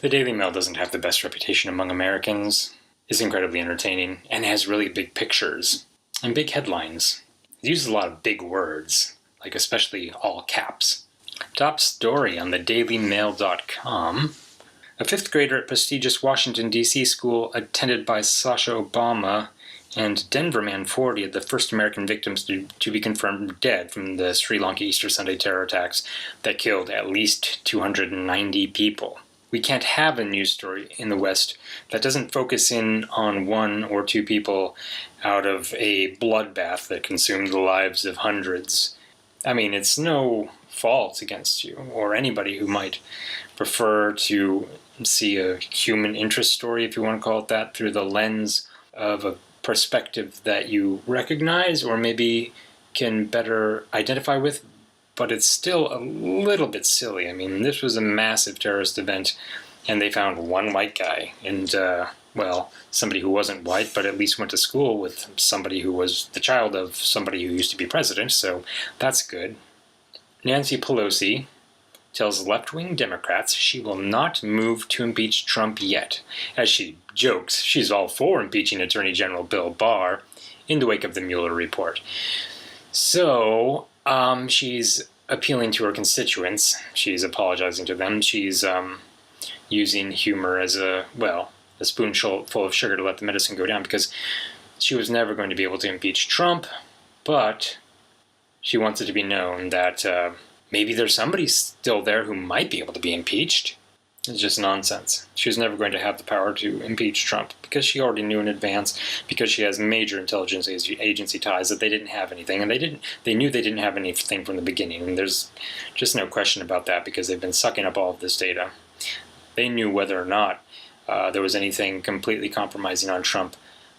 The Daily Mail doesn't have the best reputation among Americans. It's incredibly entertaining and has really big pictures and big headlines. It uses a lot of big words, like especially all caps. Top story on thedailymail.com. A fifth grader at prestigious Washington, D.C. school attended by Sasha Obama and Denver man 40 are the first American victims to be confirmed dead from the Sri Lanka Easter Sunday terror attacks that killed at least 290 people. We can't have a news story in the West that doesn't focus in on one or two people out of a bloodbath that consumed the lives of hundreds. I mean, it's no fault against you or anybody who might prefer to see a human interest story, if you want to call it that, through the lens of a perspective that you recognize or maybe can better identify with. But it's still a little bit silly. I mean, this was a massive terrorist event, and they found one white guy, and, somebody who wasn't white, but at least went to school with somebody who was the child of somebody who used to be president, so that's good. Nancy Pelosi tells left-wing Democrats she will not move to impeach Trump yet. As she jokes, she's all for impeaching Attorney General Bill Barr in the wake of the Mueller report. So, she's appealing to her constituents. She's apologizing to them. She's using humor as a spoonful full of sugar to let the medicine go down, because she was never going to be able to impeach Trump, but she wants it to be known that maybe there's somebody still there who might be able to be impeached. It's just nonsense. She was never going to have the power to impeach Trump because she already knew in advance, because she has major intelligence agency ties, that they didn't have anything, and they knew they didn't have anything from the beginning, and there's just no question about that because they've been sucking up all of this data. They knew whether or not there was anything completely compromising on Trump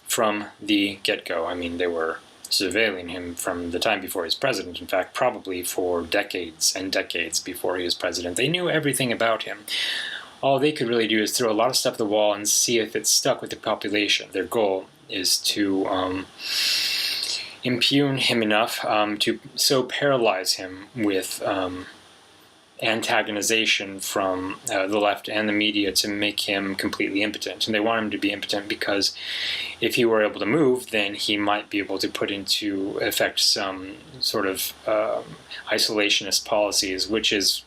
from the get-go. I mean, they were surveilling him from the time before he was president. In fact, probably for decades and decades before he was president. They knew everything about him. All they could really do is throw a lot of stuff at the wall and see if it stuck with the population. Their goal is to impugn him enough to so paralyze him with antagonization from the left and the media to make him completely impotent. And they want him to be impotent because if he were able to move, then he might be able to put into effect some sort of isolationist policies, which is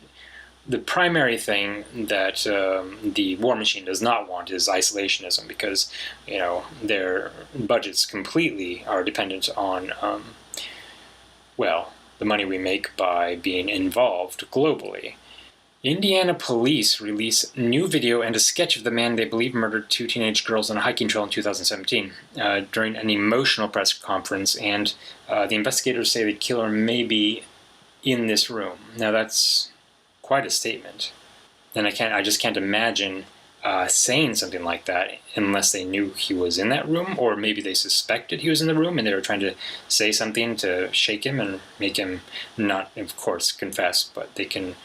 the primary thing that the war machine does not want, is isolationism, because their budgets completely are dependent on the money we make by being involved globally. Indiana police release new video and a sketch of the man they believe murdered two teenage girls on a hiking trail in 2017 during an emotional press conference, and the investigators say the killer may be in this room. Now that's quite a statement, and I just can't imagine saying something like that unless they knew he was in that room, or maybe they suspected he was in the room and they were trying to say something to shake him and make him not, of course, confess, but they can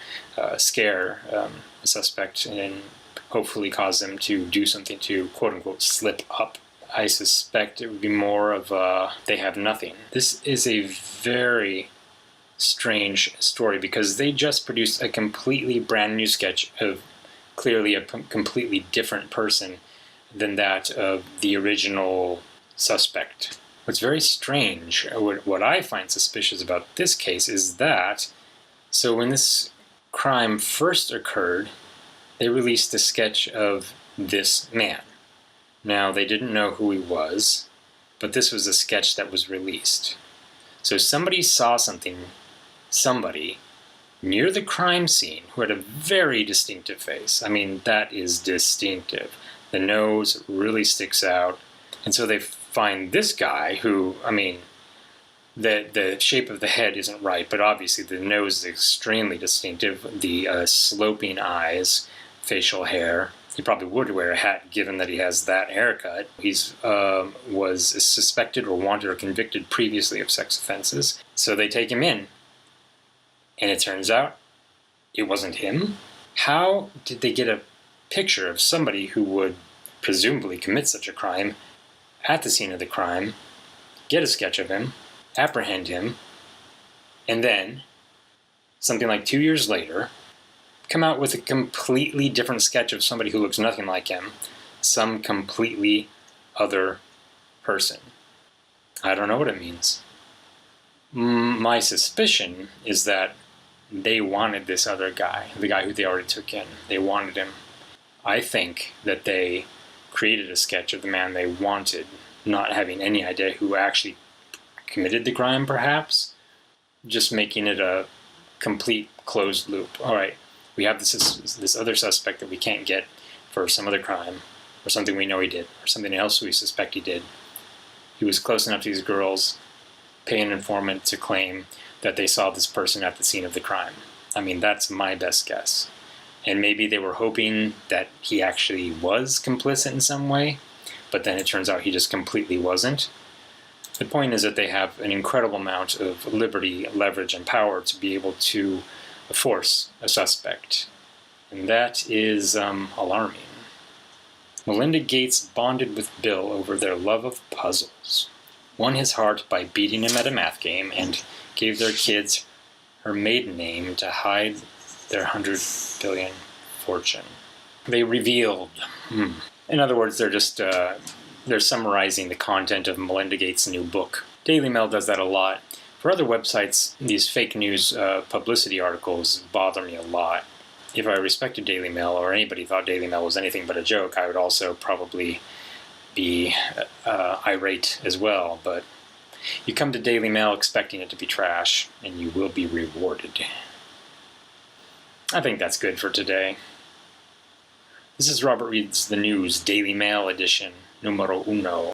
scare a suspect and hopefully cause them to do something to, quote-unquote, slip up. I suspect it would be more of they have nothing. This is a very strange story because they just produced a completely brand new sketch of clearly a completely different person than that of the original suspect. What's very strange, what I find suspicious about this case is that, so when this crime first occurred, they released a sketch of this man. Now, they didn't know who he was, but this was a sketch that was released. So somebody saw somebody near the crime scene who had a very distinctive face. I mean, that is distinctive. The nose really sticks out. And so they find this guy who, I mean, the shape of the head isn't right, but obviously the nose is extremely distinctive. The sloping eyes, facial hair. He probably would wear a hat given that he has that haircut. He's was suspected or wanted or convicted previously of sex offenses. So they take him in. And it turns out it wasn't him. How did they get a picture of somebody who would presumably commit such a crime at the scene of the crime, get a sketch of him, apprehend him, and then, something like 2 years later, come out with a completely different sketch of somebody who looks nothing like him, some completely other person. I don't know what it means. My suspicion is that they wanted this other guy, the guy who they already took in. They wanted him. I think that they created a sketch of the man they wanted, not having any idea who actually committed the crime, perhaps. Just making it a complete closed loop. All right, we have this other suspect that we can't get for some other crime, or something we know he did, or something else we suspect he did. He was close enough to these girls, pay an informant to claim that they saw this person at the scene of the crime. I mean, that's my best guess. And maybe they were hoping that he actually was complicit in some way, but then it turns out he just completely wasn't. The point is that they have an incredible amount of liberty, leverage, and power to be able to force a suspect. And that is alarming. Melinda Gates bonded with Bill over their love of puzzles, won his heart by beating him at a math game, and gave their kids her maiden name to hide their 100 billion fortune. They revealed. In other words, they're summarizing the content of Melinda Gates' new book. Daily Mail does that a lot. For other websites, these fake news publicity articles bother me a lot. If I respected Daily Mail, or anybody thought Daily Mail was anything but a joke, I would also probably be irate as well. But you come to Daily Mail expecting it to be trash, and you will be rewarded. I think that's good for today. This is Robert Reads the News, Daily Mail edition, numero uno.